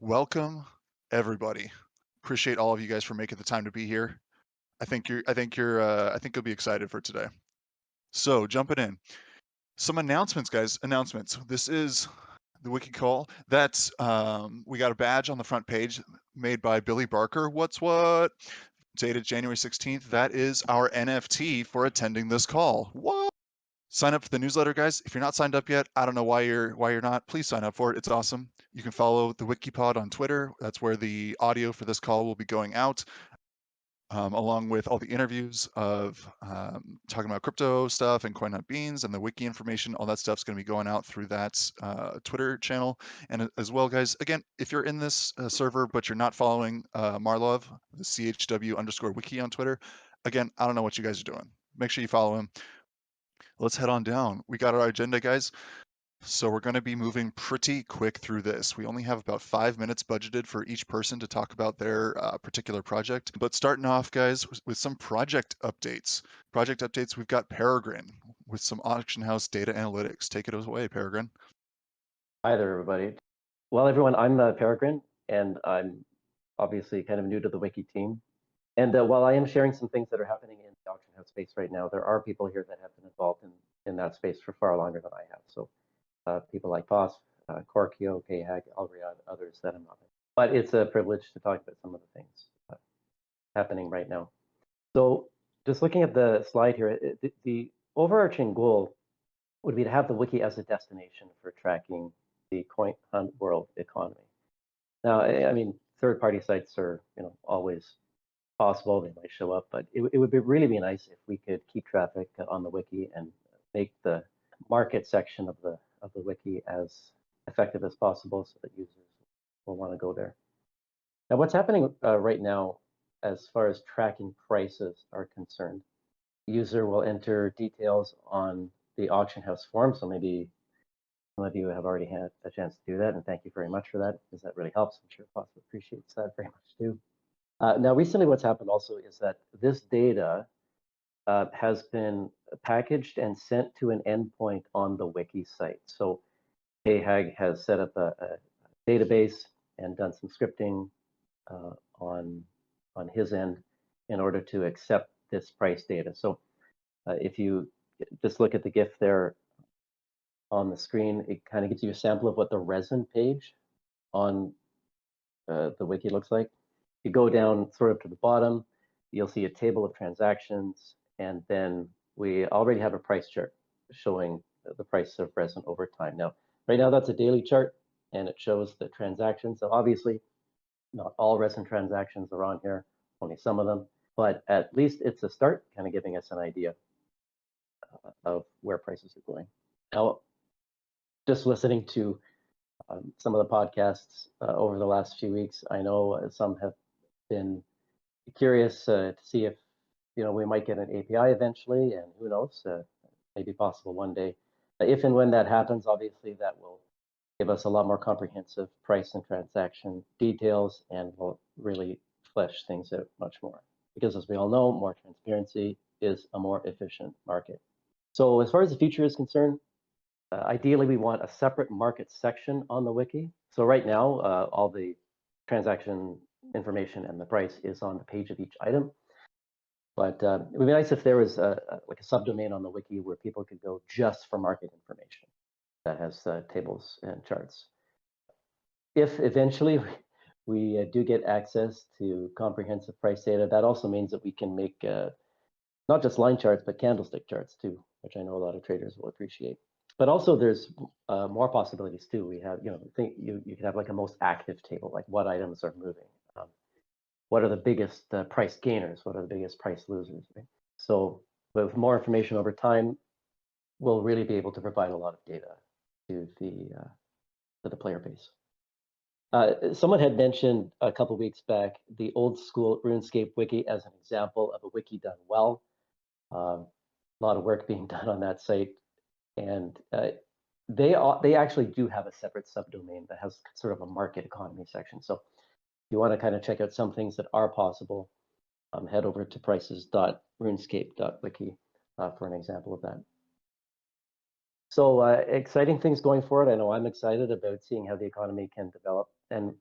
Welcome, everybody. Appreciate all of you guys for making the time to be here. I think you'll be excited for today. So jumping in, some announcements, guys. Announcements. This is the Wiki call. That's we got a badge on the front page made by Billy Barker. What's what? Dated January 16th. That is our NFT for attending this call. What? Sign up for the newsletter, guys. If you're not signed up yet, I don't know why you're not. Please sign up for it. It's awesome. You can follow the WikiPod on Twitter. That's where the audio for this call will be going out, along with all the interviews of talking about crypto stuff and coin hunt beans and the wiki information. All that stuff's going to be going out through that Twitter channel. And as well, guys, again, if you're in this server but you're not following Marlov, the CHW_wiki on Twitter, again, I don't know what you guys are doing. Make sure you follow him. Let's head on down. We got our agenda, guys. So we're going to be moving pretty quick through this. We only have about 5 minutes budgeted for each person to talk about their particular project. But starting off, guys, with some project updates. Project updates, we've got Peregrine with some auction house data analytics. Take it away, Peregrine. Hi there, everybody. Well, everyone, I'm Peregrine, and I'm obviously kind of new to the Wiki team. And while I am sharing some things that are happening in the auction house space right now, there are people here that have been involved in that space for far longer than I have. So people like Boss, Korkio, Khag, Alriad, others that I'm not. But it's a privilege to talk about some of the things happening right now. So just looking at the slide here, the overarching goal would be to have the wiki as a destination for tracking the coin hunt world economy. Now, I mean, third-party sites are, always possible. They might show up, but it would really be nice if we could keep traffic on the wiki and make the market section of the wiki as effective as possible, so that users will want to go there. Now, what's happening right now, as far as tracking prices are concerned, the user will enter details on the auction house form. So maybe some of you have already had a chance to do that, and thank you very much for that, because that really helps. I'm sure Foss appreciates that very much too. Now, recently what's happened also is that this data has been packaged and sent to an endpoint on the wiki site. So Khag has set up a database and done some scripting on his end in order to accept this price data. So if you just look at the GIF there on the screen, it kind of gives you a sample of what the resin page on the wiki looks like. You go down sort of to the bottom, you'll see a table of transactions, and then we already have a price chart showing the price of resin over time. Now, right now that's a daily chart, and it shows the transactions. So obviously, not all resin transactions are on here, only some of them, but at least it's a start, kind of giving us an idea of where prices are going. Now, just listening to some of the podcasts over the last few weeks, I know some have been curious to see if we might get an API eventually, and who knows, maybe possible one day. If and when that happens, obviously that will give us a lot more comprehensive price and transaction details, and will really flesh things out much more. Because as we all know, more transparency is a more efficient market. So as far as the future is concerned, ideally we want a separate market section on the wiki. So right now, all the transaction information and the price is on the page of each item. But it would be nice if there was like a subdomain on the wiki where people could go just for market information that has tables and charts. If eventually we do get access to comprehensive price data, that also means that we can make not just line charts, but candlestick charts too, which I know a lot of traders will appreciate. But also there's more possibilities too. We have, you can have like a most active table, like what items are moving. What are the biggest price gainers? What are the biggest price losers? Right? So with more information over time, we'll really be able to provide a lot of data to the player base. Someone had mentioned a couple of weeks back the old school RuneScape wiki as an example of a wiki done well. A lot of work being done on that site, and they actually do have a separate subdomain that has sort of a market economy section. So if you want to kind of check out some things that are possible, head over to prices.runescape.wiki for an example of that. So exciting things going forward. I know I'm excited about seeing how the economy can develop. And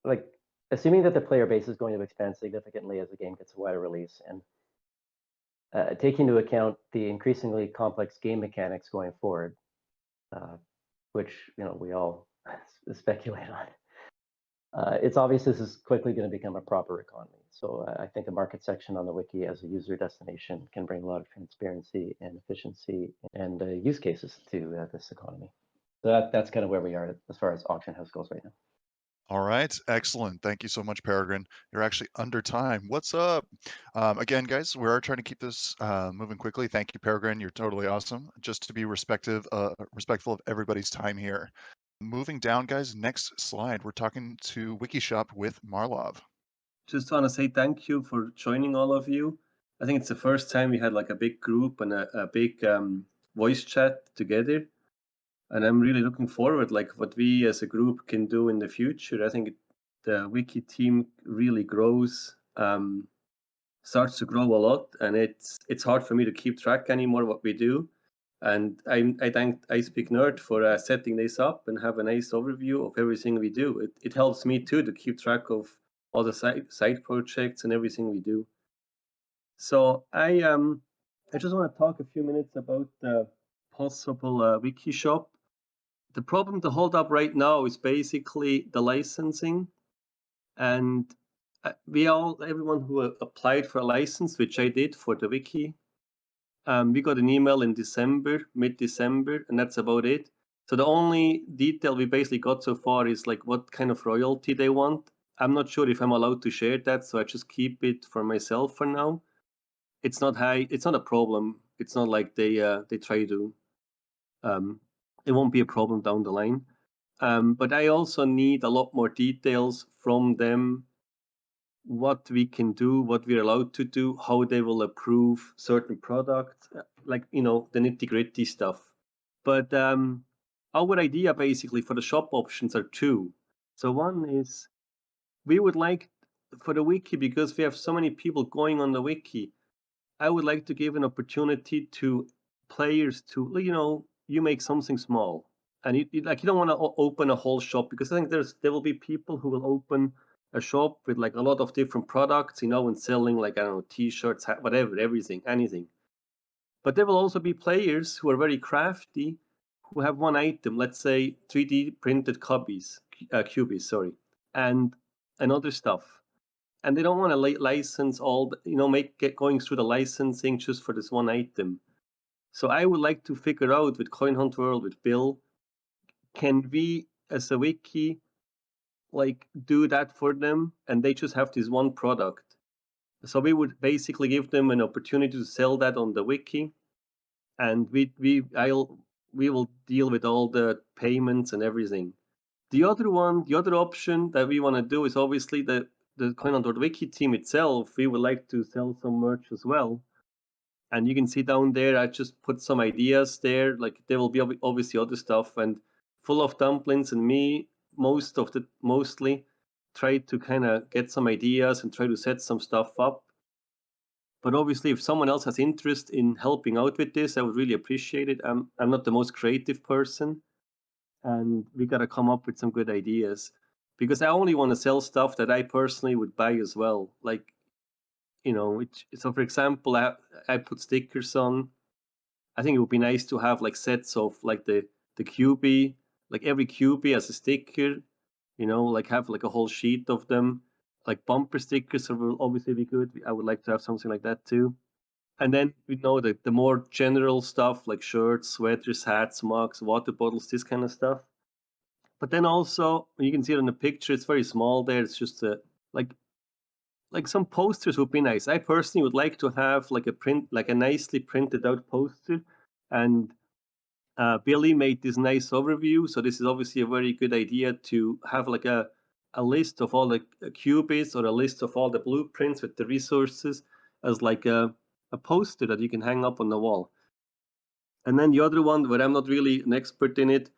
like assuming that the player base is going to expand significantly as the game gets a wider release, and taking into account the increasingly complex game mechanics going forward, which we all speculate on. It's obvious this is quickly going to become a proper economy. So I think a market section on the wiki as a user destination can bring a lot of transparency and efficiency and use cases to this economy. So that's kind of where we are as far as Auction House goes right now. All right, excellent. Thank you so much, Peregrine. You're actually under time. What's up? Again, guys, we are trying to keep this moving quickly. Thank you, Peregrine. You're totally awesome. Just to be respectful of everybody's time here. Moving down, guys, next slide. We're talking to Wikishop with Marlov. Just want to say thank you for joining, all of you. I think it's the first time we had like a big group and a big voice chat together. And I'm really looking forward, like what we as a group can do in the future. I think the wiki team really grows, starts to grow a lot, and it's hard for me to keep track anymore what we do. And I thank iSpeakNerd for setting this up and have a nice overview of everything we do. It helps me too to keep track of all the side projects and everything we do. So I just want to talk a few minutes about the possible wiki shop. The problem to hold up right now is basically the licensing, and everyone who applied for a license, which I did for the wiki, we got an email in December, mid-December, and that's about it. So the only detail we basically got so far is like what kind of royalty they want. I'm not sure if I'm allowed to share that, so I just keep it for myself for now. It's not high. It's not a problem. It's not like they try to. It won't be a problem down the line. But I also need a lot more details from them, what we can do, what we're allowed to do, how they will approve certain products, like, the nitty-gritty stuff. But our idea basically for the shop options are two. So one is we would like for the wiki, because we have so many people going on the wiki, I would like to give an opportunity to players to, you make something small, and you don't want to open a whole shop, because I think there will be people who will open a shop with like a lot of different products, and selling like, I don't know, t-shirts, whatever, everything, anything. But there will also be players who are very crafty, who have one item, let's say 3D printed cubies, and other stuff. And they don't want to license all, going through the licensing just for this one item. So I would like to figure out with Coin Hunt World, with Bill, can we as a wiki like do that for them, and they just have this one product. So we would basically give them an opportunity to sell that on the wiki, and we will deal with all the payments and everything. The other option that we want to do is obviously the Coin.wiki team itself. We would like to sell some merch as well. And you can see down there, I just put some ideas there. Like there will be obviously other stuff, and Fullofdumplins and me mostly try to kind of get some ideas and try to set some stuff up. But obviously, if someone else has interest in helping out with this, I would really appreciate it. I'm not the most creative person, and we got to come up with some good ideas, because I only want to sell stuff that I personally would buy as well. Like, so for example, I put stickers on. I think it would be nice to have like sets of like the QB, like every QB as a sticker, like have like a whole sheet of them. Like bumper stickers will obviously be good. I would like to have something like that too. And then the more general stuff like shirts, sweaters, hats, mugs, water bottles, this kind of stuff. But then also, you can see it in the picture, it's very small there. It's just like some posters would be nice. I personally would like to have like a nicely printed out poster. And Billy made this nice overview. So this is obviously a very good idea to have like a list of all the qubits, or a list of all the blueprints with the resources as like a poster that you can hang up on the wall. And then the other one, where I'm not really an expert in it,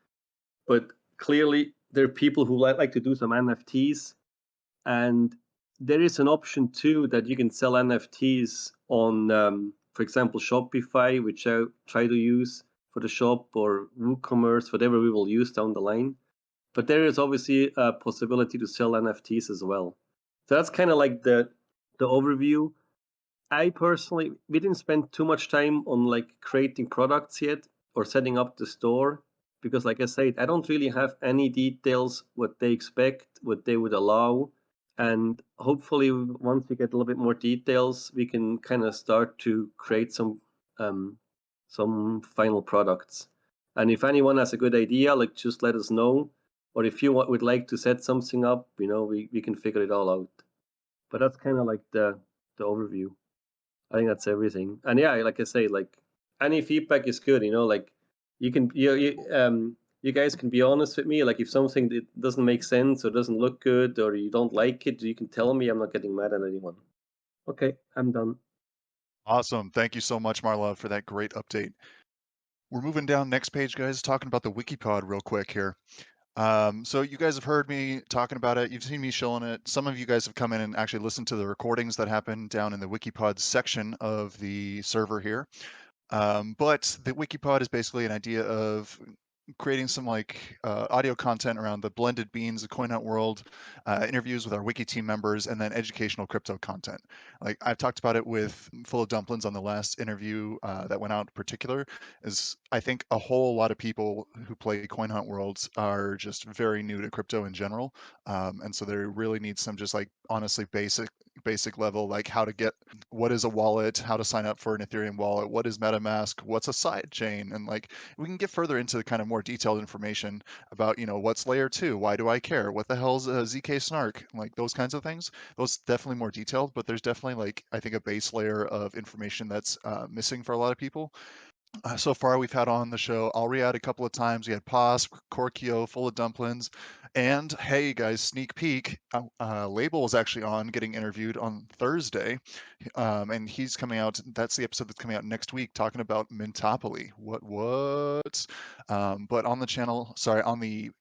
but clearly there are people who like to do some NFTs. And there is an option too that you can sell NFTs on, for example, Shopify, which I try to use for the shop, or WooCommerce, whatever we will use down the line. but there is obviously a possibility to sell NFTs as well. So that's kind of like the overview. I personally, we didn't spend too much time on like creating products yet or setting up the store because, like I said, I don't really have any details what they expect, what they would allow, and hopefully once we get a little bit more details, we can kind of start to create some final products. And if anyone has a good idea, like just let us know, or if you would like to set something up, we can figure it all out. But that's kind of like the overview. I think that's everything. And yeah, like I say, like any feedback is good. Like you can you guys can be honest with me. Like if something that doesn't make sense or doesn't look good or you don't like it, you can tell me. I'm not getting mad at anyone. Okay, I'm done. Awesome. Thank you so much, Marlov, for that great update. We're moving down next page, guys, talking about the WikiPod real quick here. So you guys have heard me talking about it. You've seen me showing it. Some of you guys have come in and actually listened to the recordings that happen down in the WikiPod section of the server here. But the WikiPod is basically an idea of creating some audio content around the blended beans, the coin hunt world, interviews with our wiki team members, and then educational crypto content. Like I've talked about it with Fullofdumplins on the last interview that went out in particular, is I think a whole lot of people who play coin hunt worlds are just very new to crypto in general. And so they really need some just like honestly basic level, like how to get what is a wallet, how to sign up for an Ethereum wallet, what is MetaMask, what's a side chain, and like we can get further into the kind of more detailed information about what's layer 2, why do I care, what the hell's a ZK snark, like those kinds of things. Those definitely more detailed, but there's definitely like I think a base layer of information that's missing for a lot of people. So far, we've had on the show Alriad a couple of times. We had Pos, Korkio, Fullofdumplins, and hey, guys, sneak peek. Label was actually on getting interviewed on Thursday, and he's coming out. That's the episode that's coming out next week, talking about Mintopoly. What? But on the channel, sorry, on the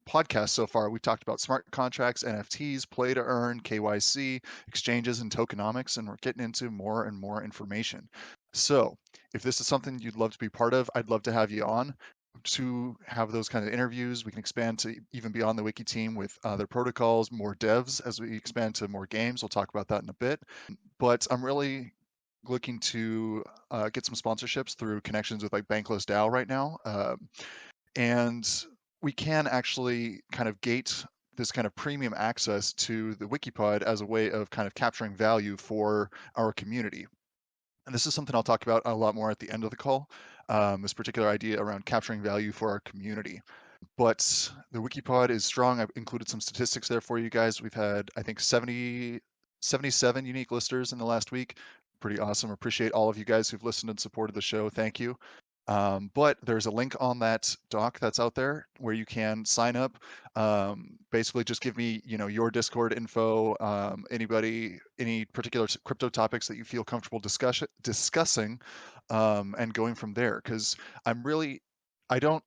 podcast so far, we've talked about smart contracts, NFTs, play to earn, KYC, exchanges, and tokenomics, and we're getting into more and more information. So, if this is something you'd love to be part of, I'd love to have you on to have those kind of interviews. We can expand to even beyond the wiki team with other protocols, more devs as we expand to more games. We'll talk about that in a bit. But I'm really looking to get some sponsorships through connections with like Bankless DAO right now. And we can actually kind of gate this kind of premium access to the WikiPod as a way of kind of capturing value for our community. And this is something I'll talk about a lot more at the end of the call, this particular idea around capturing value for our community. But the WikiPod is strong. I've included some statistics there for you guys. We've had, I think, 77 unique listeners in the last week. Pretty awesome. Appreciate all of you guys who've listened and supported the show. Thank you. But there's a link on that doc that's out there where you can sign up. Basically, just give me, your Discord info, any particular crypto topics that you feel comfortable discussing, and going from there. Because I don't.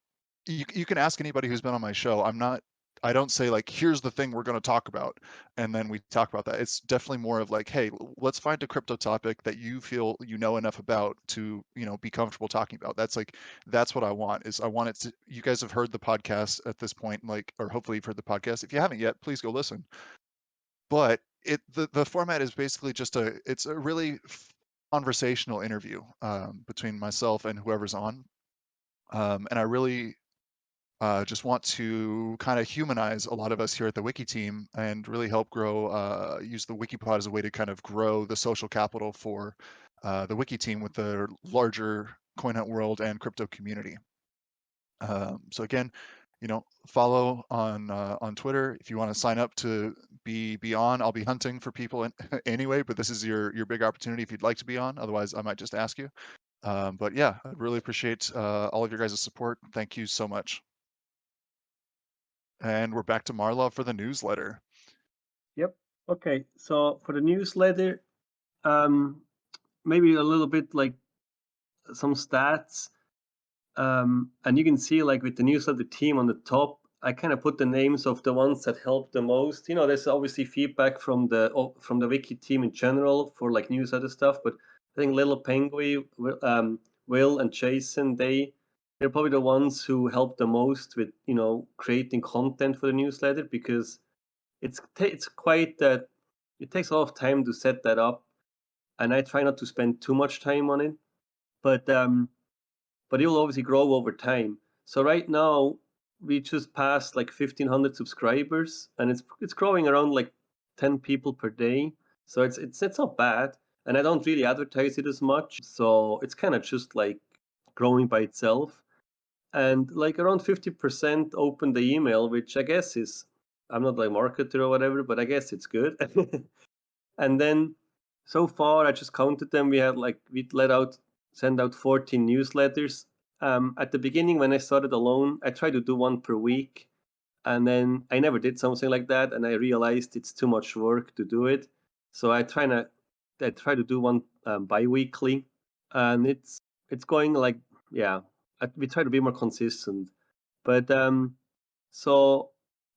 You can ask anybody who's been on my show. I don't say like, here's the thing we're going to talk about, and then we talk about that. It's definitely more of like, hey, let's find a crypto topic that you feel you know enough about to, be comfortable talking about. That's what I want. Is I want it to. You guys have heard the podcast at this point, like, or hopefully you've heard the podcast. If you haven't yet, please go listen. But the format is basically it's a really conversational interview between myself and whoever's on, and I really just want to kind of humanize a lot of us here at the Wiki team and really help grow, use the WikiPod as a way to kind of grow the social capital for the Wiki team with the larger coin hunt world and crypto community. So again, follow on Twitter if you want to sign up to be on. I'll be hunting for people anyway, but this is your big opportunity if you'd like to be on. Otherwise, I might just ask you. But yeah, I really appreciate all of your guys' support. Thank you so much. And we're back to Marlov for the newsletter. Yep. Okay. So for the newsletter, maybe a little bit like some stats. And you can see like with the newsletter team on the top, I kind of put the names of the ones that helped the most. There's obviously feedback from the wiki team in general for like newsletter stuff, but I think Littlepenguiy, Will and Jason, they they're probably the ones who help the most with creating content for the newsletter, because it's quite that it takes a lot of time to set that up, and I try not to spend too much time on it, but it will obviously grow over time. So right now we just passed like 1,500 subscribers, and it's growing around like 10 people per day. So it's not bad, and I don't really advertise it as much, so it's kind of just like growing by itself. And like around 50% open the email, which I guess is, I'm not like marketer or whatever, but I guess it's good. And then so far I just counted them. We send out 14 newsletters. At the beginning when I started alone, I tried to do one per week, and then I never did something like that, and I realized it's too much work to do it. So I try to do one bi-weekly, and it's going like, yeah, we try to be more consistent. But so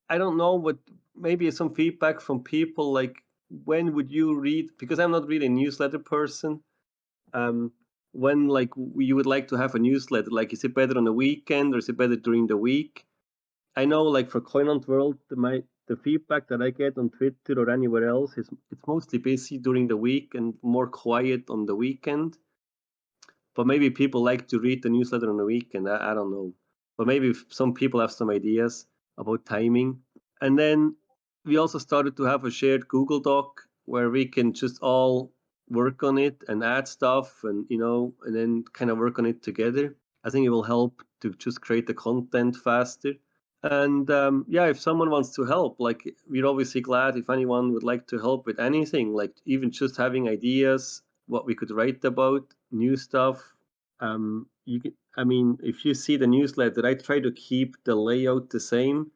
I don't know what, maybe some feedback from people, like when would you read, because I'm not really a newsletter person. When like you would like to have a newsletter, like is it better on the weekend or is it better during the week? I know like for Coin Hunt World, the feedback that I get on Twitter or anywhere else is it's mostly busy during the week and more quiet on the weekend. But maybe people like to read the newsletter on the weekend. I don't know. But maybe some people have some ideas about timing. And then we also started to have a shared Google Doc where we can just all work on it and add stuff, and and then kind of work on it together. I think it will help to just create the content faster. And yeah, if someone wants to help, like we're obviously glad if anyone would like to help with anything, like even just having ideas, what we could write about, new stuff. I mean, if you see the newsletter, I try to keep the layout the same.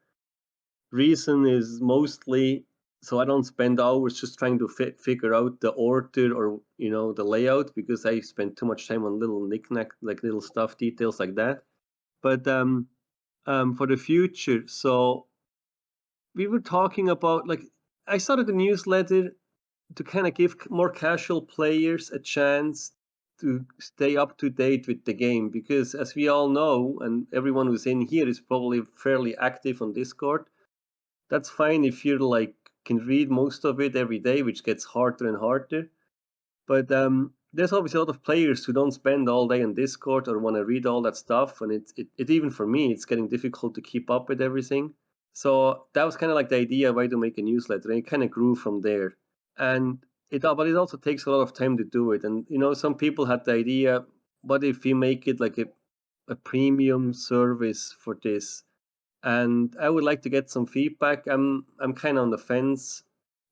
Reason is mostly so I don't spend hours just trying to figure out the order or the layout, because I spend too much time on little knickknack, like little stuff, details like that. But for the future, so we were talking about, like, I started a newsletter to kind of give more casual players a chance to stay up to date with the game, because as we all know, and everyone who's in here is probably fairly active on Discord, that's fine if you're like can read most of it every day, which gets harder and harder. But there's obviously a lot of players who don't spend all day on Discord or want to read all that stuff, and it even for me, it's getting difficult to keep up with everything. So that was kind of like the idea why to make a newsletter, and it kind of grew from there. And but it also takes a lot of time to do it. And some people had the idea, what if we make it like a premium service for this? And I would like to get some feedback. I'm kind of on the fence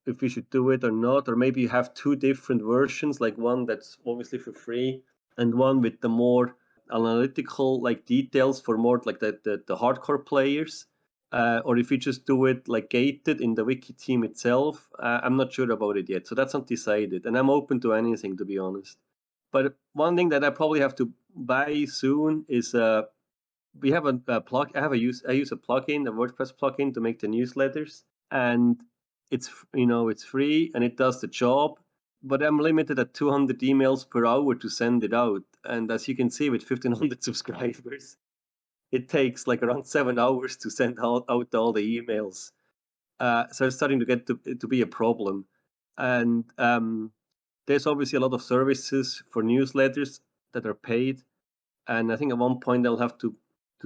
if we should do it or not, or maybe you have two different versions, like one that's obviously for free and one with the more analytical like details for more like the hardcore players, or if you just do it like gated in the wiki team itself. I'm not sure about it yet, so that's not decided, and I'm open to anything, to be honest. But one thing that I probably have to buy soon is we have a plug. I use a plugin, a WordPress plugin to make the newsletters, and it's free and it does the job. But I'm limited at 200 emails per hour to send it out, and as you can see, with 1,500 subscribers, it takes like around 7 hours to send out all the emails. So it's starting to get to be a problem, and there's obviously a lot of services for newsletters that are paid, and I think at one point they'll have to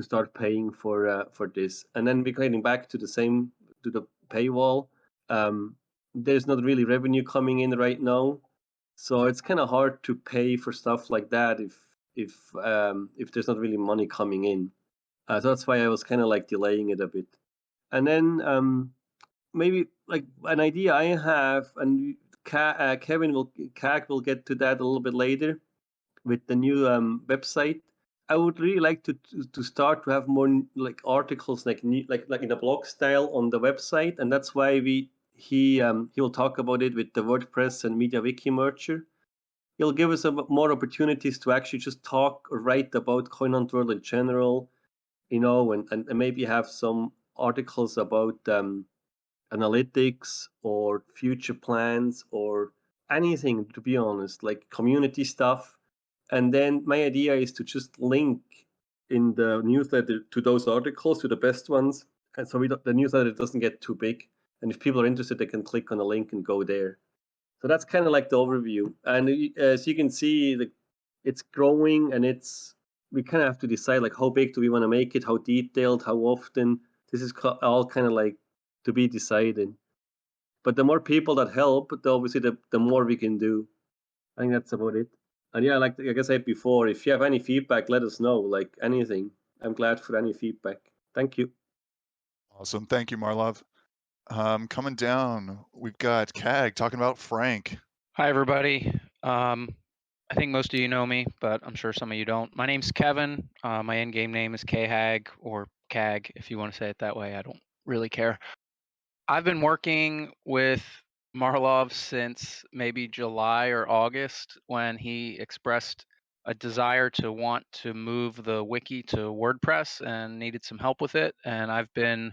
start paying for this. And then we're getting back to the paywall. There's not really revenue coming in right now, so it's kind of hard to pay for stuff like that if there's not really money coming in. So that's why I was kind of like delaying it a bit. And then maybe like an idea I have, and Khag will get to that a little bit later with the new website. I would really like to start to have more like articles like in a blog style on the website, and that's why he will talk about it with the WordPress and MediaWiki merger. He'll give us more opportunities to actually just talk or write about Coin Hunt World in general, and maybe have some articles about analytics or future plans or anything, to be honest, like community stuff. And then my idea is to just link in the newsletter to those articles, to the best ones, and so the newsletter doesn't get too big. And if people are interested, they can click on a link and go there. So that's kind of like the overview. And as you can see, it's growing, and we kind of have to decide like how big do we want to make it, how detailed, how often. This is all kind of like to be decided. But the more people that help, obviously the more we can do. I think that's about it. And yeah, like I said before, if you have any feedback, let us know. Like anything, I'm glad for any feedback. Thank you. Awesome. Thank you, Marlov. Coming down, we've got Khag talking about Frank. Hi, everybody. I think most of you know me, but I'm sure some of you don't. My name's Kevin. My in-game name is Khag or Khag, if you want to say it that way. I don't really care. I've been working with Marlov since maybe July or August, when he expressed a desire to want to move the wiki to WordPress and needed some help with it. And I've been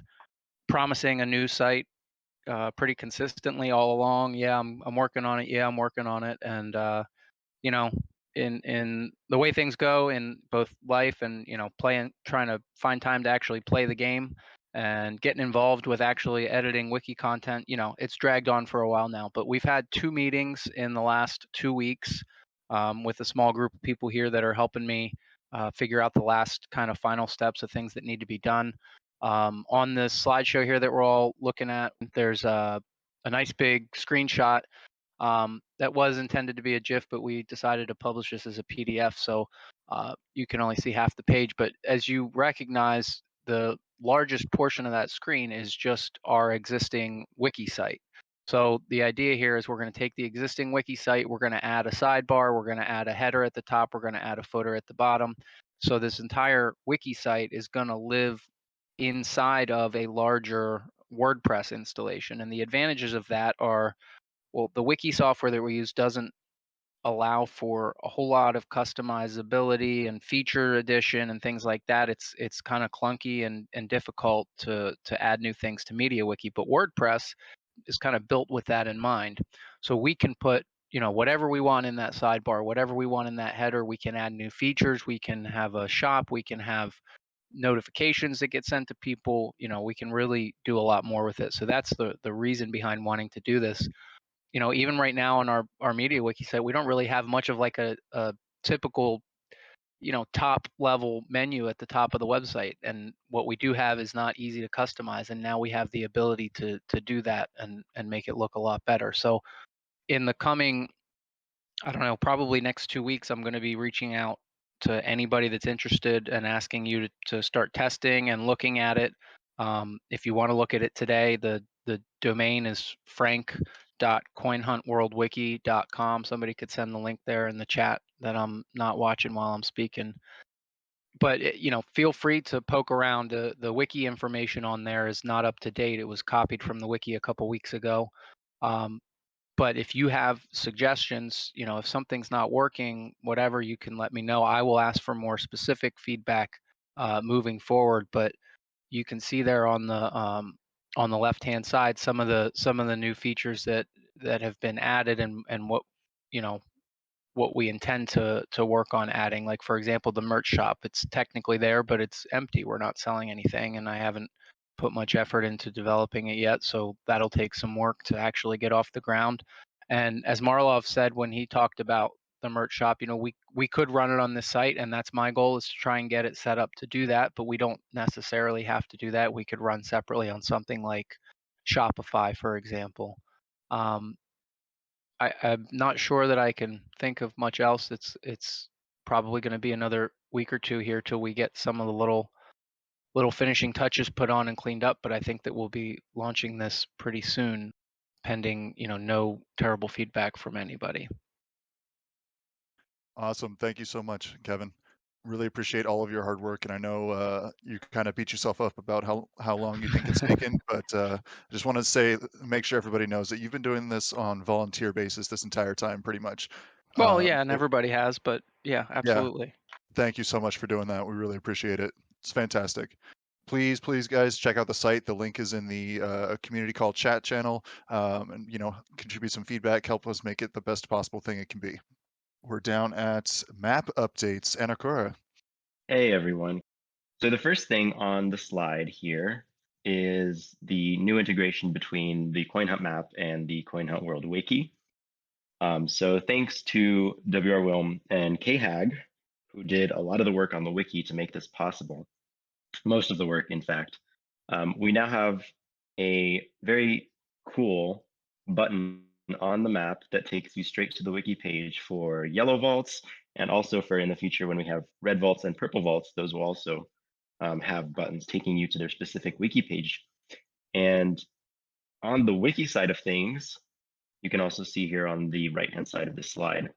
promising a new site pretty consistently all along. Yeah, I'm working on it. Yeah, I'm working on it. And you know, in the way things go in both life and trying to find time to actually play the game and getting involved with actually editing wiki content, it's dragged on for a while now. But we've had 2 meetings in the last 2 weeks with a small group of people here that are helping me figure out the last kind of final steps of things that need to be done. On this slideshow here that we're all looking at, there's a nice big screenshot that was intended to be a GIF, but we decided to publish this as a PDF, so you can only see half the page. But as you recognize, the largest portion of that screen is just our existing wiki site. So the idea here is we're going to take the existing wiki site, we're going to add a sidebar, we're going to add a header at the top, we're going to add a footer at the bottom. So this entire wiki site is going to live inside of a larger WordPress installation. And the advantages of that are, well, the wiki software that we use doesn't allow for a whole lot of customizability and feature addition and things like that. It's kind of clunky and difficult to add new things to MediaWiki, but WordPress is kind of built with that in mind. So we can put whatever we want in that sidebar, whatever we want in that header. We can add new features, we can have a shop, we can have notifications that get sent to people. We can really do a lot more with it. So that's the reason behind wanting to do this. Even right now on our MediaWiki site, we don't really have much of like a typical, top level menu at the top of the website. And what we do have is not easy to customize. And now we have the ability to do that and make it look a lot better. So in the coming, I don't know, probably next 2 weeks, I'm going to be reaching out to anybody that's interested and asking you to start testing and looking at it. If you want to look at it today, the domain is frank.coinhuntworldwiki.com. Somebody could send the link there in the chat that I'm not watching while I'm speaking. But feel free to poke around. The wiki information on there is not up to date. It was copied from the wiki a couple weeks ago. But if you have suggestions, if something's not working, whatever, you can let me know. I will ask for more specific feedback moving forward. But you can see there on the left-hand side some of the new features that have been added and what we intend to work on adding. Like, for example, the merch shop. It's technically there, but it's empty. We're not selling anything, and I haven't put much effort into developing it yet, so that'll take some work to actually get off the ground. And as Marlov said when he talked about the merch shop, we could run it on this site, and that's my goal, is to try and get it set up to do that, but we don't necessarily have to do that. We could run separately on something like Shopify, for example. I'm not sure that I can think of much else. It's probably going to be another week or two here till we get some of the little finishing touches put on and cleaned up, but I think that we'll be launching this pretty soon, pending no terrible feedback from anybody. Awesome. Thank you so much, Kevin. Really appreciate all of your hard work, and I know you kind of beat yourself up about how long you think it's taken, but I just want to make sure everybody knows that you've been doing this on volunteer basis this entire time, pretty much. Well, yeah, and everybody has, but yeah, absolutely. Yeah, thank you so much for doing that. We really appreciate it. It's fantastic. Please, guys, check out the site. The link is in the community call chat channel, and contribute some feedback, help us make it the best possible thing it can be. We're down at map updates. Anakura. Hey everyone. So the first thing on the slide here is the new integration between the CoinHunt map and the CoinHunt World Wiki. So thanks to WR Wilm and Khag, who did a lot of the work on the wiki to make this possible, most of the work, in fact, we now have a very cool button on the map that takes you straight to the wiki page for yellow vaults, and also for in the future when we have red vaults and purple vaults, those will also have buttons taking you to their specific wiki page. And on the wiki side of things, you can also see here on the right-hand side of this slide,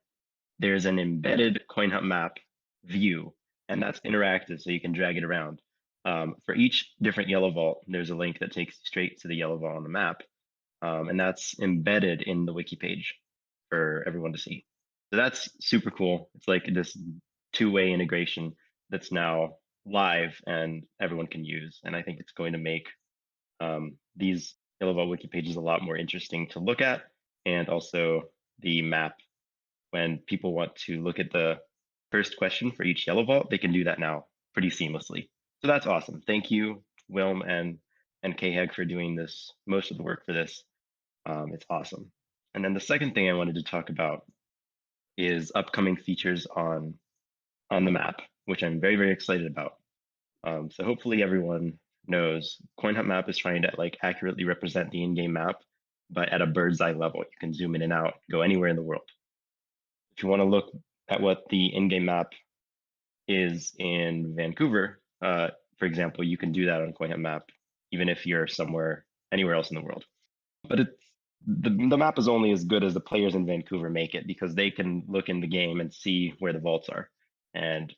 there's an embedded CoinHunt map view, and that's interactive, so you can drag it around. For each different yellow vault, there's a link that takes you straight to the yellow vault on the map, and that's embedded in the wiki page for everyone to see. So that's super cool. It's like this two-way integration that's now live and everyone can use, and I think it's going to make these yellow vault wiki pages a lot more interesting to look at, and also the map. When people want to look at the first question for each yellow vault, they can do that now pretty seamlessly. So that's awesome. Thank you, Wilm and Khag, for doing this, most of the work for this. It's awesome. And then the second thing I wanted to talk about is upcoming features on the map, which I'm very, very excited about. So hopefully everyone knows CoinHunt map is trying to like accurately represent the in-game map, but at a bird's eye level. You can zoom in and out, go anywhere in the world. If you want to look at what the in-game map is in Vancouver, for example, you can do that on CoinHunt map, even if you're anywhere else in the world. But the map is only as good as the players in Vancouver make it, because they can look in the game and see where the vaults are. And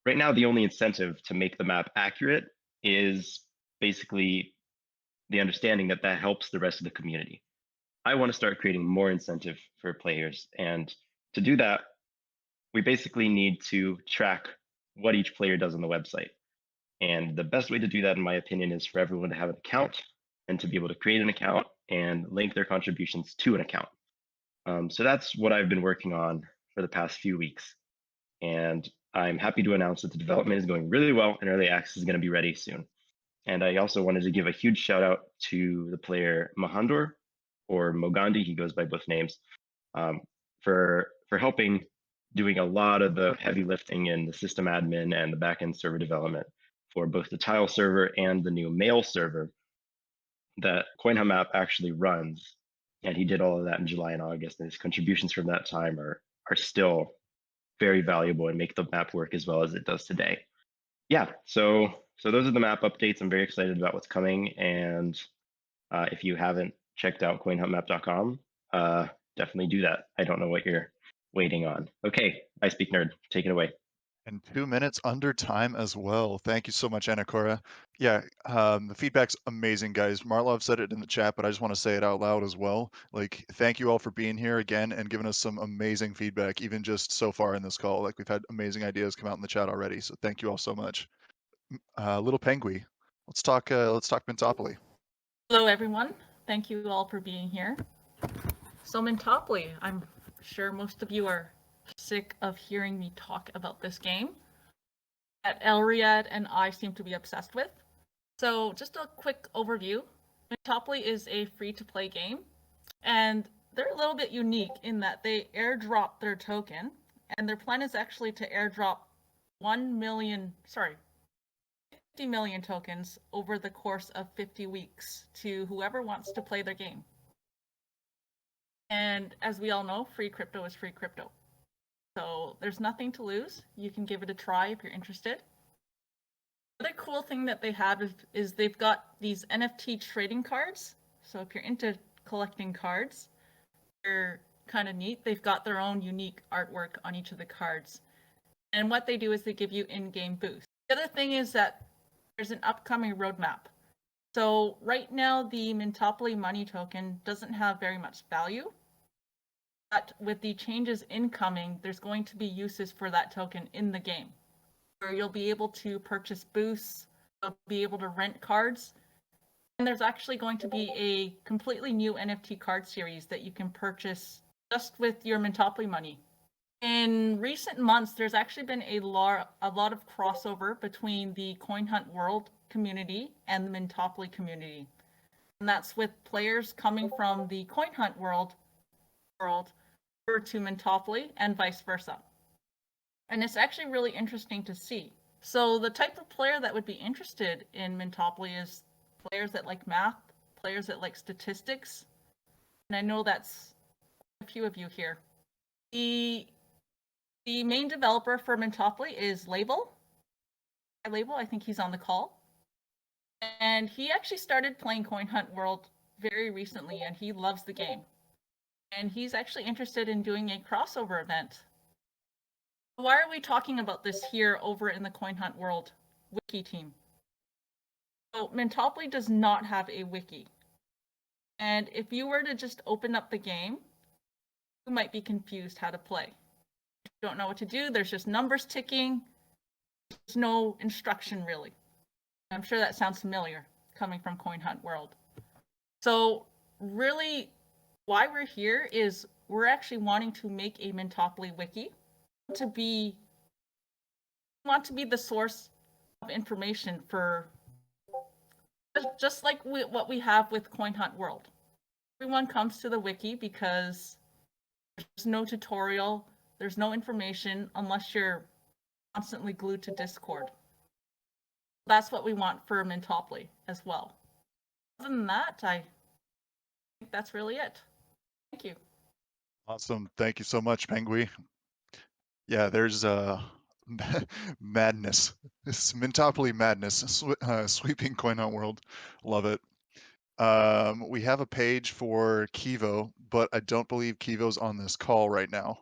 right now, the only incentive to make the map accurate is basically the understanding that that helps the rest of the community. I want to start creating more incentive for players, and to do that, we basically need to track what each player does on the website. And the best way to do that, in my opinion, is for everyone to have an account and to be able to create an account and link their contributions to an account. So that's what I've been working on for the past few weeks. And I'm happy to announce that the development is going really well, and early access is going to be ready soon. And I also wanted to give a huge shout out to the player Mahandor, or Mogandi, he goes by both names, for helping doing a lot of the heavy lifting in the system admin and the backend server development for both the tile server and the new mail server that CoinHunt map actually runs. And he did all of that in July and August, and his contributions from that time are still very valuable and make the map work as well as it does today. Yeah, so those are the map updates. I'm very excited about what's coming, and if you haven't checked out coinhuntmap.com, definitely do that. I don't know what you're waiting on. Okay, iSpeakNerd, take it away. And 2 minutes under time as well. Thank you so much, Anakura. Yeah, the feedback's amazing, guys. Marlov said it in the chat, but I just want to say it out loud as well. Like, thank you all for being here again and giving us some amazing feedback, even just so far in this call. Like, we've had amazing ideas come out in the chat already, so thank you all so much. Littlepenguiy, let's talk Mintopoly. Hello, everyone. Thank you all for being here. So Mintopoly, I'm sure most of you are sick of hearing me talk about this game that Elriad and I seem to be obsessed with. So just a quick overview. Mintopoly is a free-to-play game, and they're a little bit unique in that they airdrop their token, and their plan is actually to airdrop 50 million tokens over the course of 50 weeks to whoever wants to play their game. And as we all know, free crypto is free crypto. So there's nothing to lose. You can give it a try if you're interested. The other cool thing that they have is they've got these NFT trading cards. So if you're into collecting cards, they're kind of neat. They've got their own unique artwork on each of the cards. And what they do is they give you in-game boosts. The other thing is that there's an upcoming roadmap. So right now, the Mintopoly money token doesn't have very much value. But with the changes incoming, there's going to be uses for that token in the game, where you'll be able to purchase boosts, you'll be able to rent cards, and there's actually going to be a completely new NFT card series that you can purchase just with your Mintopoly money. In recent months, there's actually been a lot of crossover between the Coin Hunt World community and the Mintopoly community. And that's with players coming from the Coin Hunt world over to Mintopoly and vice versa. And it's actually really interesting to see. So the type of player that would be interested in Mintopoly is players that like math, players that like statistics. And I know that's a few of you here. The main developer for Mintopoly is Label. I think he's on the call. And he actually started playing Coin Hunt World very recently, and he loves the game. And he's actually interested in doing a crossover event. Why are we talking about this here over in the Coin Hunt World wiki team? So Mintopoly does not have a wiki. And if you were to just open up the game, you might be confused how to play. If you don't know what to do, there's just numbers ticking. There's no instruction really. I'm sure that sounds familiar coming from Coin Hunt World. So really why we're here is we're actually wanting to make a Mintopoly wiki we want to be the source of information for just like what we have with Coin Hunt World. Everyone comes to the wiki because there's no tutorial, there's no information unless you're constantly glued to Discord. That's what we want for Mintopoly as well. Other than that, I think that's really it. Thank you. Awesome. Thank you so much, Penguin. Yeah, there's madness. This Mintopoly madness sweeping Coin Hunt World. Love it. We have a page for Kevo, but I don't believe Kevo's on this call right now.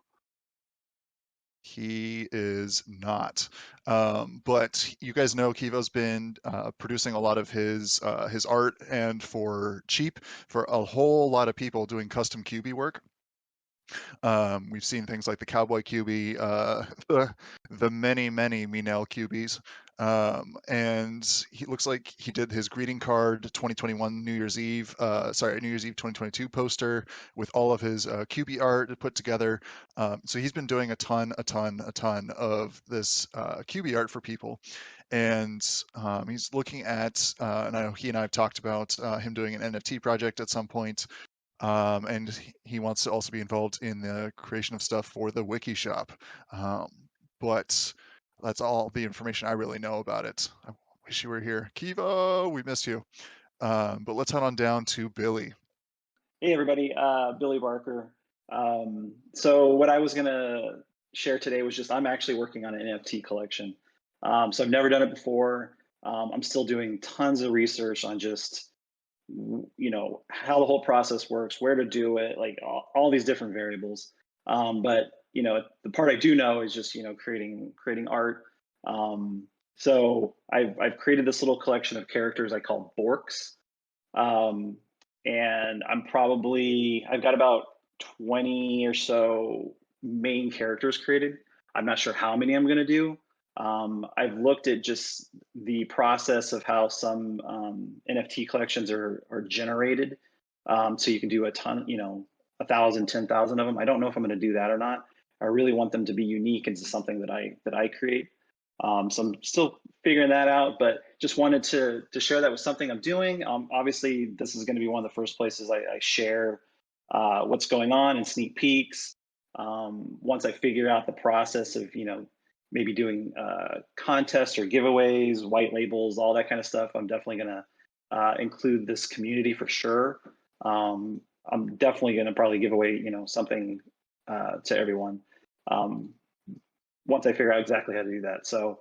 He is not. But you guys know Kevo's been producing a lot of his art and for cheap for a whole lot of people doing custom QB work. We've seen things like the Cowboy QB, the many Minel QBs, and he looks like he did his greeting card 2021 New Year's Eve 2022 poster with all of his QB art put together. So he's been doing a ton of this QB art for people. And he's looking at, and I know he and I have talked about him doing an NFT project at some point. And he wants to also be involved in the creation of stuff for the wiki shop. But that's all the information I really know about it. I wish you were here. Kevo, we missed you. But let's head on down to Billy. Hey everybody, Billy Barker. So what I was gonna share today was just, I'm actually working on an NFT collection. So I've never done it before. I'm still doing tons of research on just, how the whole process works, where to do it, like all these different variables. But the part I do know is just creating art. So I've created this little collection of characters I call Borks, and I've got about 20 or so main characters created. I'm not sure how many I'm going to do. I've looked at just the process of how some NFT collections are generated. So you can do a ton, 1,000, 10,000 of them. I don't know if I'm going to do that or not. I really want them to be unique into something that I create. So I'm still figuring that out, but just wanted to share that with something I'm doing. Obviously, this is going to be one of the first places I share what's going on and sneak peeks. Once I figure out the process of maybe doing contests or giveaways, white labels, all that kind of stuff, I'm definitely going to include this community for sure. I'm definitely going to probably give away something to everyone once I figure out exactly how to do that. So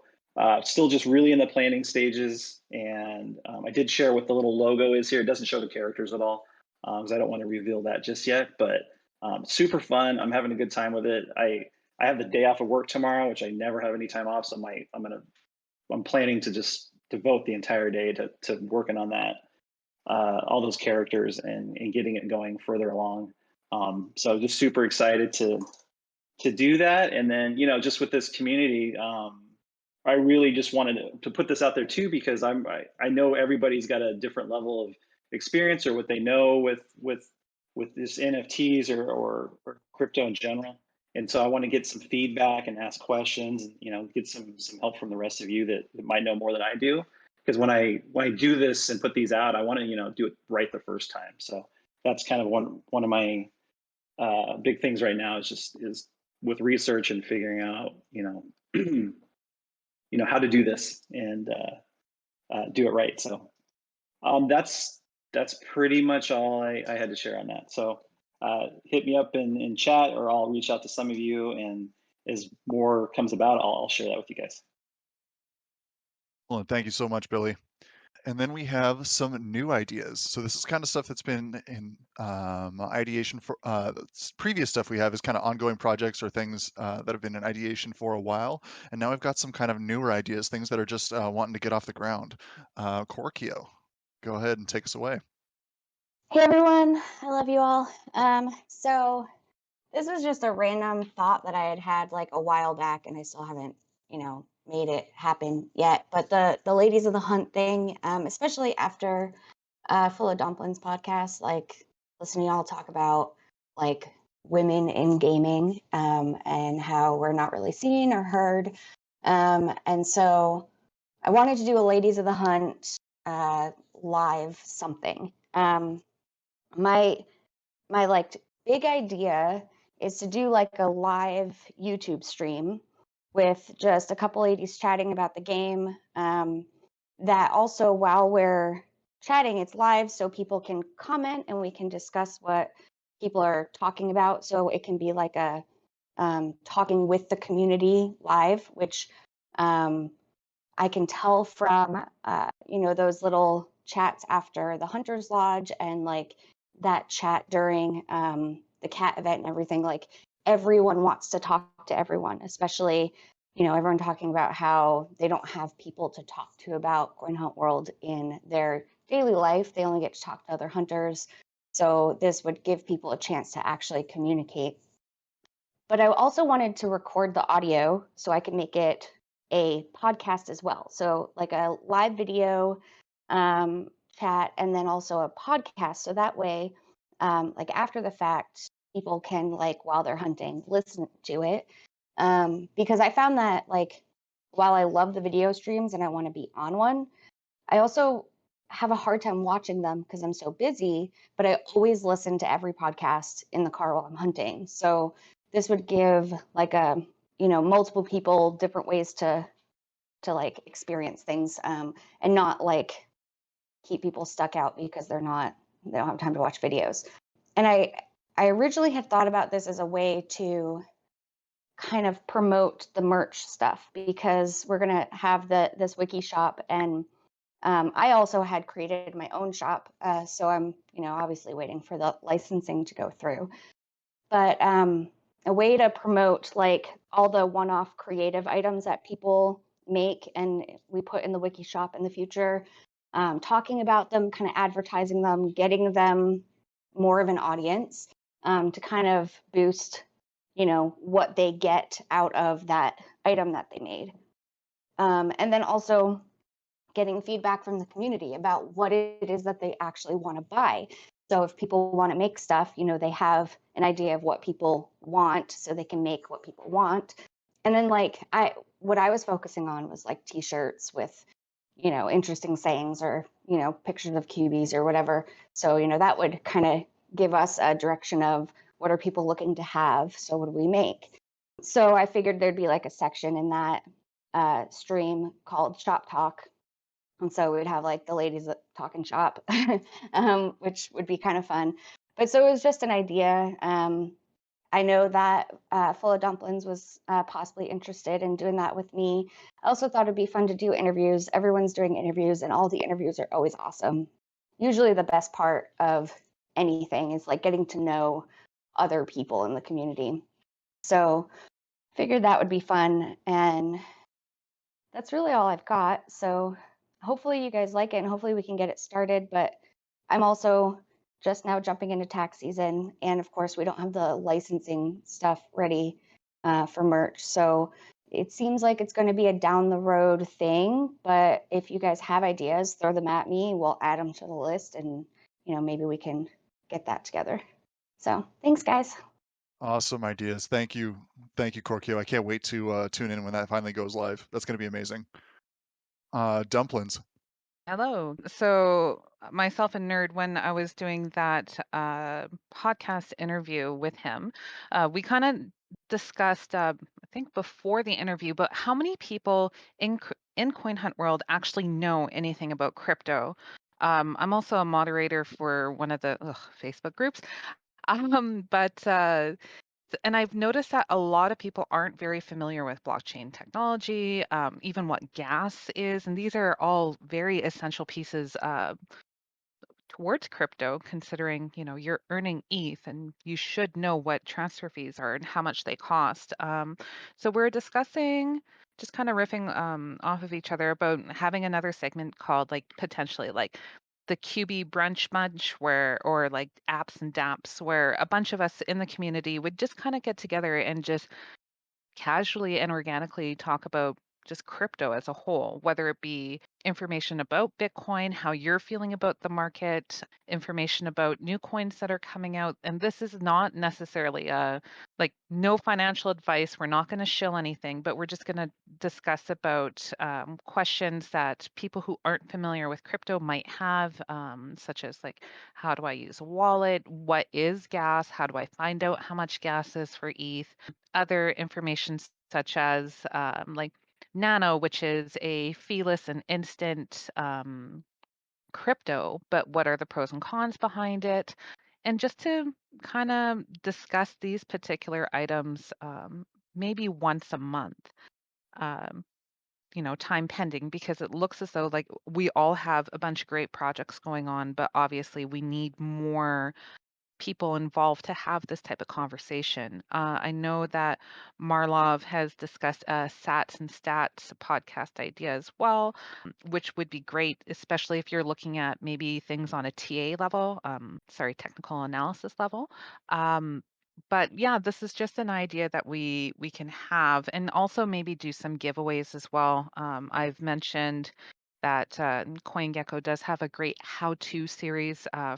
still just really in the planning stages. And I did share what the little logo is here. It doesn't show the characters at all because I don't want to reveal that just yet, but super fun. I'm having a good time with it. I have the day off of work tomorrow, which I never have any time off. So I'm planning to just devote the entire day to working on that, all those characters and getting it going further along. So just super excited to do that. And then, just with this community, I really just wanted to put this out there too, because I know everybody's got a different level of experience or what they know with this NFTs or crypto in general. And so I want to get some feedback and ask questions, and get some help from the rest of you that might know more than I do. Because when I do this and put these out, I want to do it right the first time. So that's kind of one of my big things right now is with research and figuring out how to do this and do it right. So that's pretty much all I had to share on that. So hit me up in chat, or I'll reach out to some of you, and as more comes about, I'll share that with you guys. Well, thank you so much, Billy. And then we have some new ideas. So this is kind of stuff that's been in ideation for previous stuff we have is kind of ongoing projects or things that have been in ideation for a while. And now we've got some kind of newer ideas, things that are just wanting to get off the ground. Korkio, go ahead and take us away. Hey everyone, I love you all. So this was just a random thought that I had like a while back, and I still haven't, made it happen yet. But the Ladies of the Hunt thing, especially after Fullofdumplins podcast, like listening to y'all talk about like women in gaming, and how we're not really seen or heard. And so I wanted to do a Ladies of the Hunt live something. My like big idea is to do like a live YouTube stream with just a couple ladies chatting about the game. That also, while we're chatting, it's live, so people can comment and we can discuss what people are talking about. So it can be like a talking with the community live, which I can tell from those little chats after the Hunter's Lodge and like that chat during the cat event and everything. Like everyone wants to talk to everyone, especially everyone talking about how they don't have people to talk to about Coin Hunt World in their daily life. They only get to talk to other hunters. So this would give people a chance to actually communicate. But I also wanted to record the audio so I could make it a podcast as well. So like a live video chat, and then also a podcast. So that way, like after the fact, people can like while they're hunting, listen to it. Because I found that like while I love the video streams and I want to be on one, I also have a hard time watching them because I'm so busy, but I always listen to every podcast in the car while I'm hunting. So this would give like a multiple people different ways to like experience things, and not like keep people stuck out because they don't have time to watch videos. And I originally had thought about this as a way to kind of promote the merch stuff, because we're gonna have this wiki shop, and I also had created my own shop, so I'm obviously waiting for the licensing to go through. But a way to promote like all the one-off creative items that people make and we put in the wiki shop in the future, talking about them, kind of advertising them, getting them more of an audience, to kind of boost what they get out of that item that they made, and then also getting feedback from the community about what it is that they actually want to buy. So if people want to make stuff, they have an idea of what people want, so they can make what people want. And then like what I was focusing on was like t-shirts with, interesting sayings, or, pictures of cubies or whatever. So, that would kind of give us a direction of what are people looking to have. So what do we make? So I figured there'd be like a section in that stream called Shop Talk. And so we'd have like the ladies that talk in shop, which would be kind of fun. But so it was just an idea. I know that Fullofdumplins was possibly interested in doing that with me. I also thought it'd be fun to do interviews. Everyone's doing interviews, and all the interviews are always awesome. Usually the best part of anything is like getting to know other people in the community. So figured that would be fun, and that's really all I've got. So hopefully you guys like it, and hopefully we can get it started. But I'm also just now jumping into tax season, and of course we don't have the licensing stuff ready for merch. So it seems like it's going to be a down the road thing, but if you guys have ideas, throw them at me. We'll add them to the list, and maybe we can get that together. So thanks, guys. Awesome ideas. Thank you, Korkio. I can't wait to tune in when that finally goes live. That's going to be amazing. Dumplins. Hello. So myself and Nerd, when I was doing that podcast interview with him, we kind of discussed, I think before the interview, but how many people in Coin Hunt World actually know anything about crypto? I'm also a moderator for one of the Facebook groups, but and I've noticed that a lot of people aren't very familiar with blockchain technology, even what gas is, and these are all very essential pieces towards crypto, considering you're earning ETH and you should know what transfer fees are and how much they cost. So we're discussing, just kind of riffing off of each other about having another segment called like potentially like the QB brunch bunch, or like apps and dApps, where a bunch of us in the community would just kind of get together and just casually and organically talk about just crypto as a whole, whether it be information about Bitcoin, how you're feeling about the market, information about new coins that are coming out. And this is not necessarily like no financial advice. We're not going to shill anything, but we're just going to discuss about questions that people who aren't familiar with crypto might have, such as like, how do I use a wallet? What is gas? How do I find out how much gas is for ETH? Other information such as like Nano, which is a feeless and instant crypto, but what are the pros and cons behind it? And just to kind of discuss these particular items maybe once a month, um, time pending, because it looks as though like we all have a bunch of great projects going on, but obviously we need more people involved to have this type of conversation. I know that Marlov has discussed a Sats and Stats podcast idea as well, which would be great, especially if you're looking at maybe things on a TA level, technical analysis level. But yeah, this is just an idea that we can have, and also maybe do some giveaways as well. I've mentioned that CoinGecko does have a great how-to series um,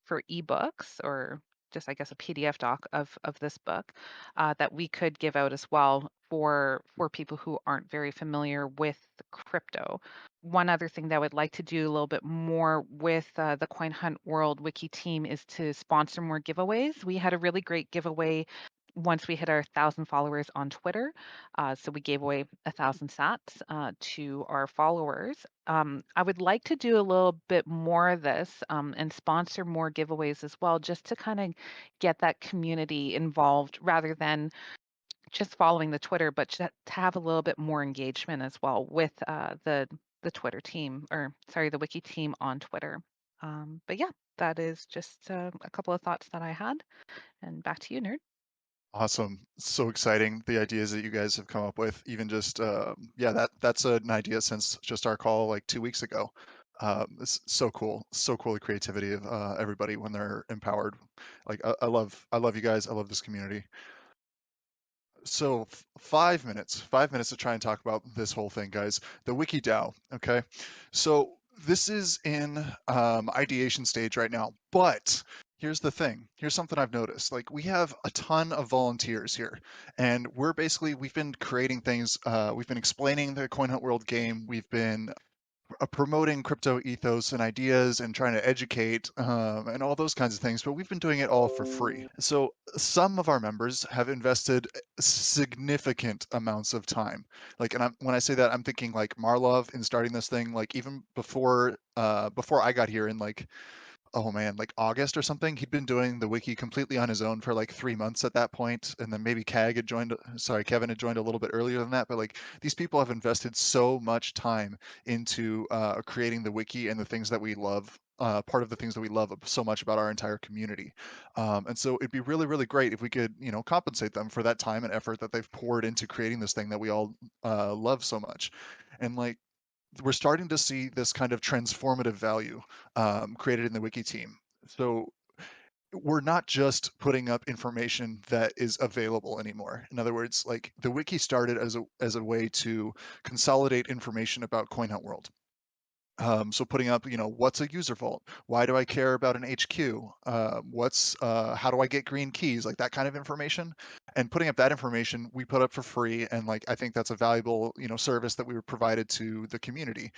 for ebooks, or just I guess a PDF doc of this book that we could give out as well for people who aren't very familiar with crypto. One other thing that I would like to do a little bit more with the Coin Hunt World Wiki team is to sponsor more giveaways. We had a really great giveaway once we hit our 1,000 followers on Twitter. So we gave away 1,000 sats to our followers. I would like to do a little bit more of this and sponsor more giveaways as well, just to kind of get that community involved rather than just following the Twitter, but to have a little bit more engagement as well with the Twitter team, or sorry, the Wiki team on Twitter. But yeah, that is just a couple of thoughts that I had. And back to you, Nerd. Awesome. So exciting. The ideas that you guys have come up with, even just, that's an idea since just our call like 2 weeks ago. It's so cool. So cool, the creativity of everybody when they're empowered. Like I love you guys. I love this community. So 5 minutes to try and talk about this whole thing, guys. The Wiki DAO. Okay. So this is in ideation stage right now, but here's the thing. Here's something I've noticed. Like, we have a ton of volunteers here, and we've been creating things. We've been explaining the Coin Hunt World game. We've been promoting crypto ethos and ideas and trying to educate and all those kinds of things, but we've been doing it all for free. So some of our members have invested significant amounts of time. Like, and when I say that, I'm thinking like Marlov in starting this thing, like even before I got here in like, oh man, like August or something. He'd been doing the wiki completely on his own for like 3 months at that point, and then maybe Kevin had joined a little bit earlier than that. But like, these people have invested so much time into creating the wiki and the things that we love. Part of the things that we love so much about our entire community, and so it'd be really, really great if we could, compensate them for that time and effort that they've poured into creating this thing that we all love so much. And like, we're starting to see this kind of transformative value created in the wiki team. So we're not just putting up information that is available anymore. In other words, like, the wiki started as a way to consolidate information about Coin Hunt World. So putting up, what's a user vault? Why do I care about an HQ? How do I get green keys? Like that kind of information. And putting up that information, we put up for free. And like, I think that's a valuable, service that we were provided to the community.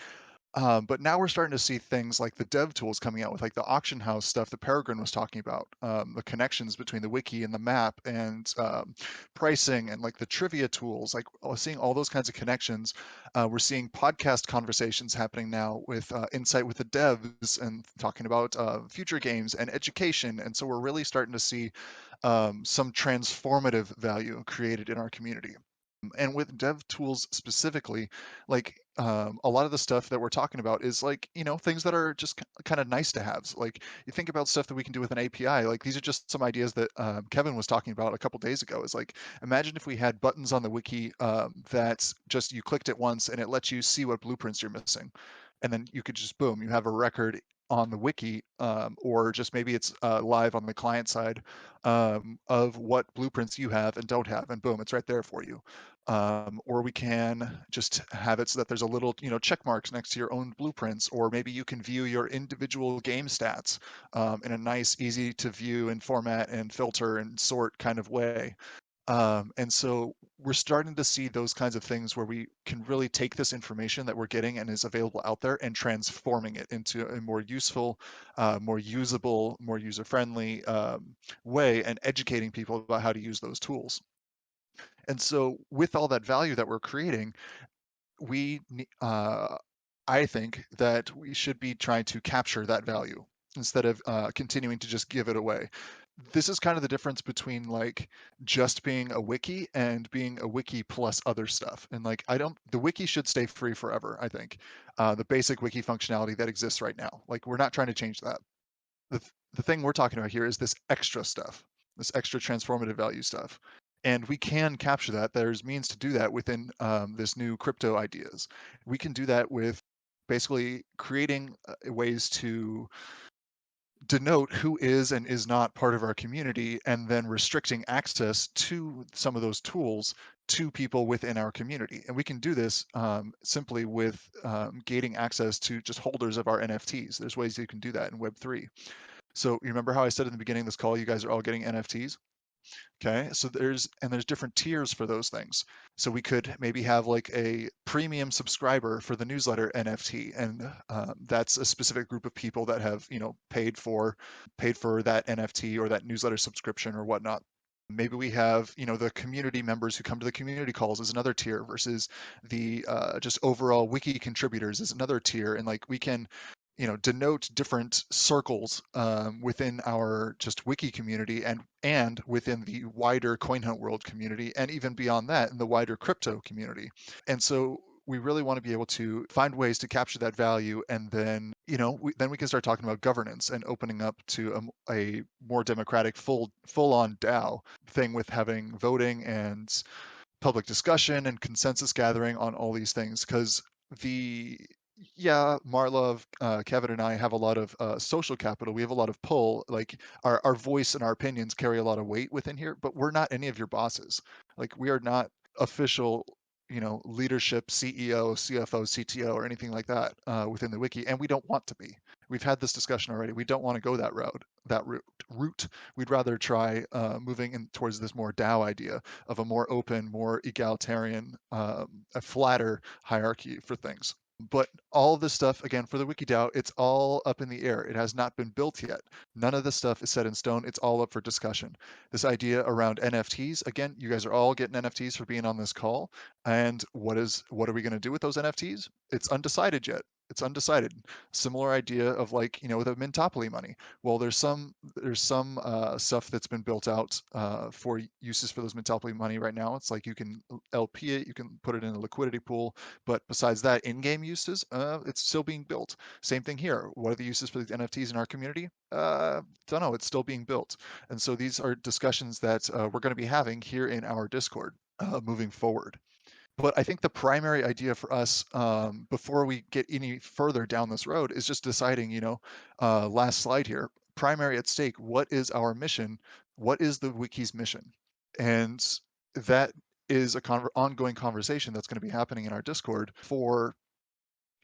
But now we're starting to see things like the dev tools coming out with like the auction house stuff that Peregrine was talking about, the connections between the wiki and the map and pricing and like the trivia tools, like seeing all those kinds of connections. We're seeing podcast conversations happening now with Insight with the devs and talking about future games and education. And so we're really starting to see some transformative value created in our community. And with dev tools specifically, like a lot of the stuff that we're talking about is like, things that are just kind of nice to haves. Like you think about stuff that we can do with an API. Like these are just some ideas that Kevin was talking about a couple days ago. Is like, imagine if we had buttons on the wiki that just you clicked it once and it lets you see what blueprints you're missing. And then you could just, boom, you have a record on the wiki, or just maybe it's live on the client side of what blueprints you have and don't have. And boom, it's right there for you. Or we can just have it so that there's a little, check marks next to your own blueprints, or maybe you can view your individual game stats in a nice, easy to view and format and filter and sort kind of way. And so we're starting to see those kinds of things where we can really take this information that we're getting and is available out there and transforming it into a more useful, more usable, more user-friendly way, and educating people about how to use those tools. And so with all that value that we're creating, I think that we should be trying to capture that value instead of continuing to just give it away. This is kind of the difference between like just being a wiki and being a wiki plus other stuff. And like, the wiki should stay free forever, I think. The basic wiki functionality that exists right now. Like, we're not trying to change that. The thing we're talking about here is this extra stuff, this extra transformative value stuff. And we can capture that. There's means to do that within this new crypto ideas. We can do that with basically creating ways to denote who is and is not part of our community, and then restricting access to some of those tools to people within our community. And we can do this simply with gating access to just holders of our NFTs. There's ways you can do that in Web3. So you remember how I said in the beginning of this call, you guys are all getting NFTs? Okay, so there's different tiers for those things. So we could maybe have like a premium subscriber for the newsletter NFT, and that's a specific group of people that have paid for that NFT or that newsletter subscription or whatnot. Maybe we have the community members who come to the community calls is another tier, versus the just overall wiki contributors is another tier, and like we can denote different circles within our just wiki community and within the wider coin hunt world community, and even beyond that in the wider crypto community. And so we really want to be able to find ways to capture that value, and then then we can start talking about governance and opening up to a more democratic full-on DAO thing, with having voting and public discussion and consensus gathering on all these things. Because Marlov, Kevin, and I have a lot of social capital. We have a lot of pull. Like our voice and our opinions carry a lot of weight within here, but we're not any of your bosses. Like, we are not official, leadership, CEO, CFO, CTO, or anything like that within the wiki, and we don't want to be. We've had this discussion already. We don't want to go that route. We'd rather try moving in towards this more DAO idea of a more open, more egalitarian, a flatter hierarchy for things. But all of this stuff, again, for the Wiki DAO, it's all up in the air. It has not been built yet. None of this stuff is set in stone. It's all up for discussion. This idea around NFTs, again, you guys are all getting NFTs for being on this call. And what are we going to do with those NFTs? It's undecided yet. It's undecided. Similar idea of like, with the Mintopoly money. Well, there's some stuff that's been built out for uses for those Mintopoly money right now. It's like you can LP it, you can put it in a liquidity pool, but besides that, in-game uses, it's still being built. Same thing here. What are the uses for the NFTs in our community? Don't know. It's still being built. And so these are discussions that we're going to be having here in our Discord moving forward. But I think the primary idea for us, before we get any further down this road, is just deciding, last slide here, primary at stake, what is our mission? What is the wiki's mission? And that is a ongoing conversation that's going to be happening in our Discord for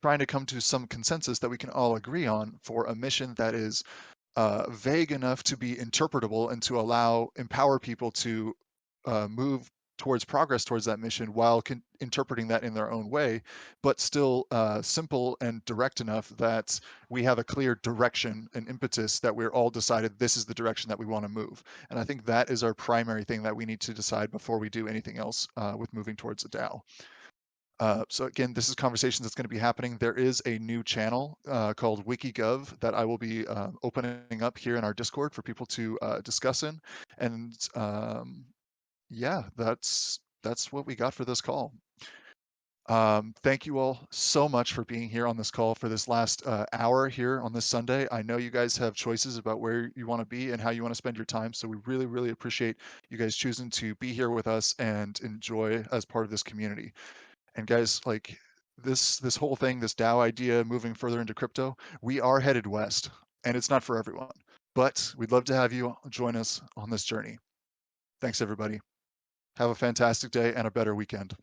trying to come to some consensus that we can all agree on for a mission that is vague enough to be interpretable and to empower people to move towards progress towards that mission while interpreting that in their own way, but still simple and direct enough that we have a clear direction and impetus that we're all decided this is the direction that we want to move. And I think that is our primary thing that we need to decide before we do anything else with moving towards a DAO. So again, this is conversations that's going to be happening. There is a new channel called WikiGov that I will be opening up here in our Discord for people to discuss in. And yeah, that's what we got for this call. Thank you all so much for being here on this call for this last hour here on this Sunday. I know you guys have choices about where you want to be and how you want to spend your time. So we really, really appreciate you guys choosing to be here with us and enjoy as part of this community. And guys, like this whole thing, this DAO idea moving further into crypto, we are headed west, and it's not for everyone. But we'd love to have you join us on this journey. Thanks, everybody. Have a fantastic day and a better weekend.